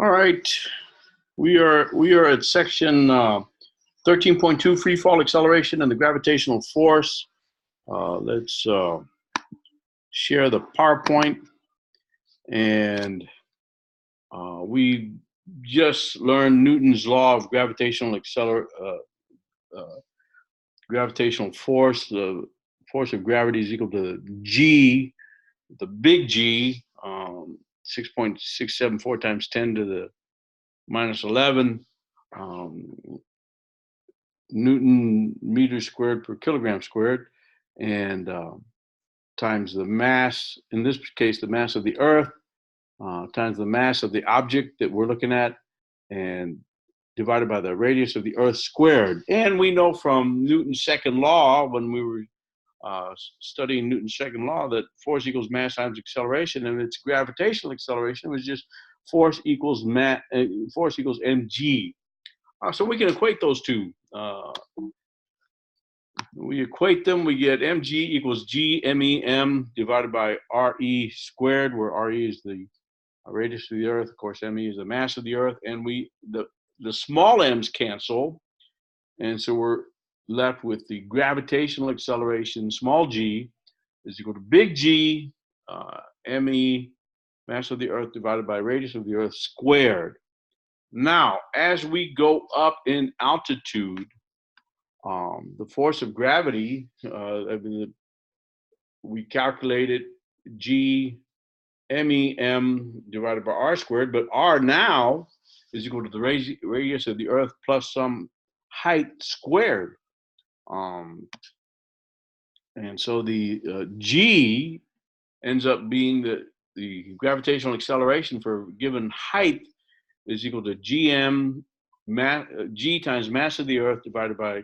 All right, we are at section 13.2, free fall acceleration and the gravitational force. Let's share the PowerPoint, and we just learned Newton's law of gravitational force. The force of gravity is equal to G, the big G, 6.674 times 10 to the minus 11. Newton meters squared per kilogram squared, and times the mass, in this case, the mass of the Earth, times the mass of the object that we're looking at, and divided by the radius of the Earth squared. And we know from Newton's second law, when we were studying Newton's second law, that force equals mass times acceleration, and its gravitational acceleration was just force equals mg. So we can equate those two. We equate them, we get mg equals g mem divided by re squared, where re is the radius of the Earth. Of course, me is the mass of the Earth, and the small m's cancel, and so we're left with the gravitational acceleration, small g, is equal to big G, me, mass of the Earth divided by radius of the Earth squared. Now, as we go up in altitude, the force of gravity, we calculated G mem divided by r squared, but r now is equal to the radius of the Earth plus some height squared. And so the G ends up being the gravitational acceleration for a given height is equal to G times mass of the Earth divided by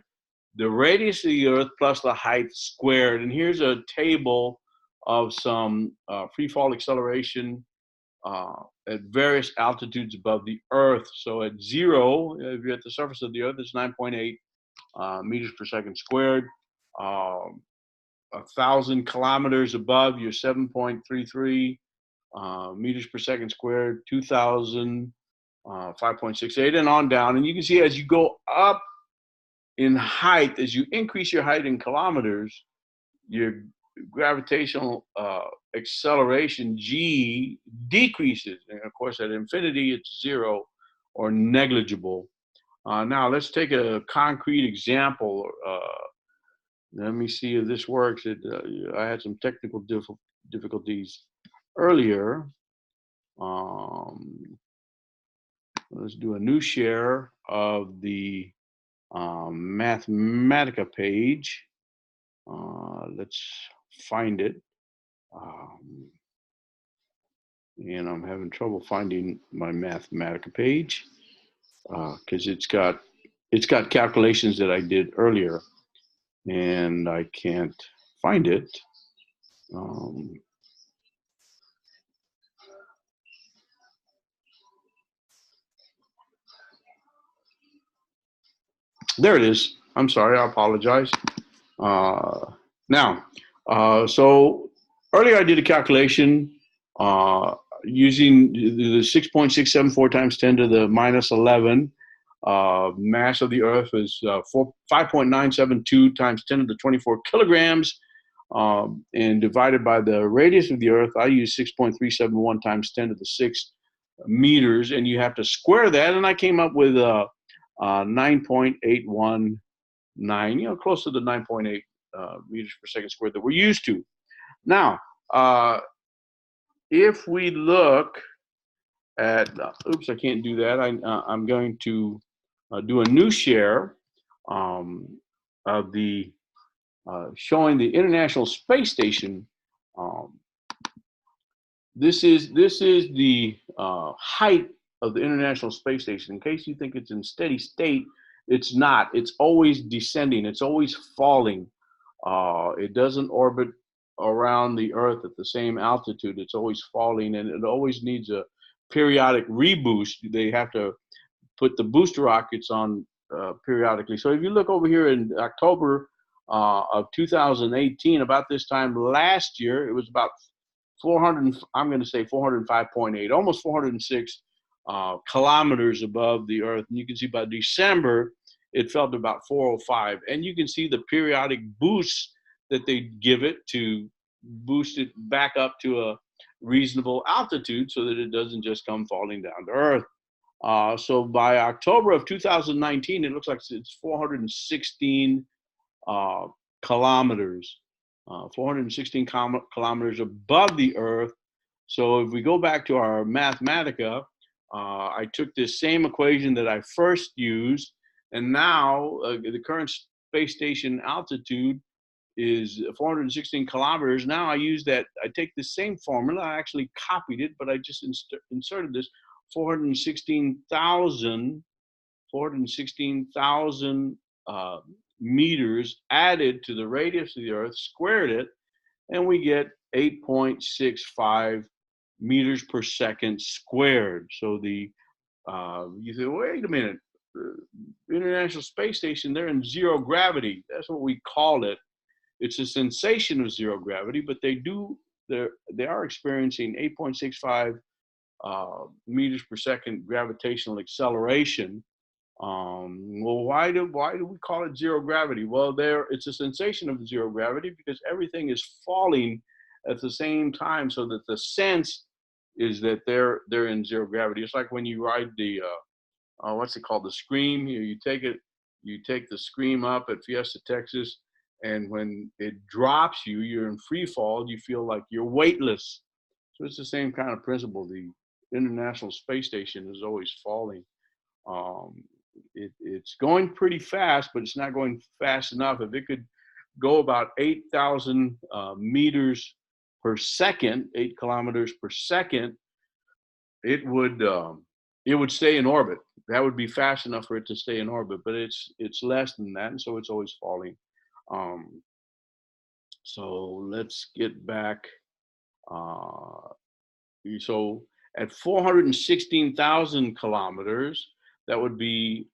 the radius of the Earth plus the height squared. And here's a table of some free fall acceleration at various altitudes above the Earth. So at 0, if you're at the surface of the Earth, it's 9.8 meters per second squared. 1,000 kilometers above, you're 7.33 meters per second squared. 2,000, 5.68, and on down. And you can see as you go up in height, as you increase your height in kilometers, your gravitational acceleration G decreases. And of course, at infinity, it's 0 or negligible. Now, let's take a concrete example. Let me see if this works. I had some technical difficulties earlier. Let's do a new share of the Mathematica page. Let's find it. And I'm having trouble finding my Mathematica page because it's got calculations that I did earlier, and I can't find it. There it is. I'm sorry, I apologize. Now, so earlier I did a calculation using the 6.674 times 10 to the minus 11. Mass of the Earth is 5.972 times 10 to the 24 kilograms, and divided by the radius of the Earth, I use 6.371 times 10 to the 6 meters, and you have to square that, and I came up with 9.819, close to the 9.8 meters per second squared that we're used to. Now, if we look at, oops, I can't do that. I'm going to do a new share of the showing the International Space Station. This is the height of the International Space Station. In case you think it's in steady state, it's not. It's always descending. It's always falling. It doesn't orbit around the Earth at the same altitude. It's always falling, and it always needs a periodic reboost. They have to put the booster rockets on periodically. So if you look over here in October of 2018, about this time last year, it was about 400. I'm going to say 405.8, almost 406 kilometers above the Earth. And you can see by December, it fell to about 405. And you can see the periodic boosts that they give it to boost it back up to a reasonable altitude so that it doesn't just come falling down to Earth. So by October of 2019, it looks like it's 416 kilometers, 416 kilometers above the Earth. So if we go back to our Mathematica, I took this same equation that I first used, and now the current space station altitude is 416 kilometers. Now I use that, I take the same formula, I actually copied it, but I just inserted this 416,000 meters added to the radius of the Earth, squared it, and we get 8.65 meters per second squared. So the you say, wait a minute, the International Space Station, they're in zero gravity. That's what we call it. It's a sensation of zero gravity, but they are experiencing 8.65 meters per second gravitational acceleration. Well, why do we call it zero gravity? Well, it's a sensation of zero gravity because everything is falling at the same time, so that the sense is that they're in zero gravity. It's like when you ride the what's it called, the Scream. You take the Scream up at Fiesta, Texas, and when it drops you, you're in free fall. You feel like you're weightless. So it's the same kind of principle. The International Space Station is always falling. It's going pretty fast, but it's not going fast enough. If it could go about 8,000 meters per second, 8 kilometers per second, it would stay in orbit. That would be fast enough for it to stay in orbit, but it's less than that, and so it's always falling. So let's get back. So at 416,000 kilometers, that would be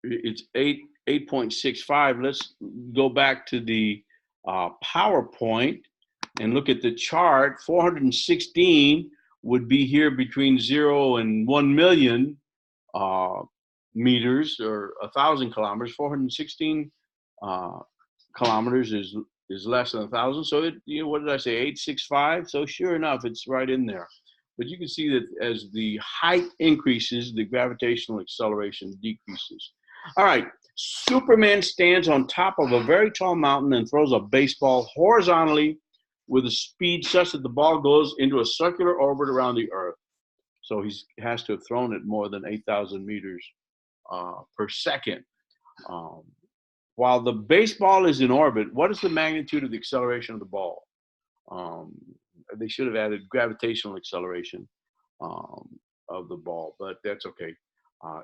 it's 8.65. Let's go back to the PowerPoint and look at the chart. 416 would be here between 0 and 1 million meters, or 1,000 kilometers. 416 kilometers is less than 1,000. So what did I say? 865. So sure enough, it's right in there. But you can see that as the height increases, the gravitational acceleration decreases. All right, Superman stands on top of a very tall mountain and throws a baseball horizontally with a speed such that the ball goes into a circular orbit around the Earth. So he has to have thrown it more than 8,000 meters per second. While the baseball is in orbit, what is the magnitude of the acceleration of the ball? They should have added gravitational acceleration of the ball, but that's okay.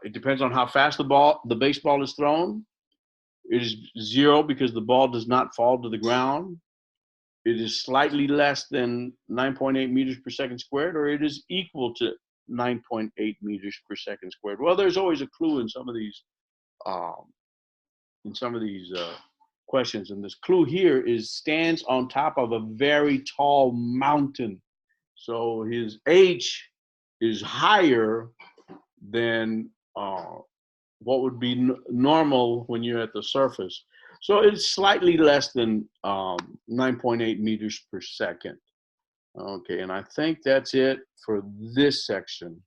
It depends on how fast the baseball is thrown. It is 0 because the ball does not fall to the ground. It is slightly less than 9.8 meters per second squared, or it is equal to 9.8 meters per second squared. Well, there's always a clue in some of these questions, and this clue here is stands on top of a very tall mountain. So his H is higher than what would be normal when you're at the surface. So it's slightly less than 9.8 meters per second. Okay, and I think that's it for this section.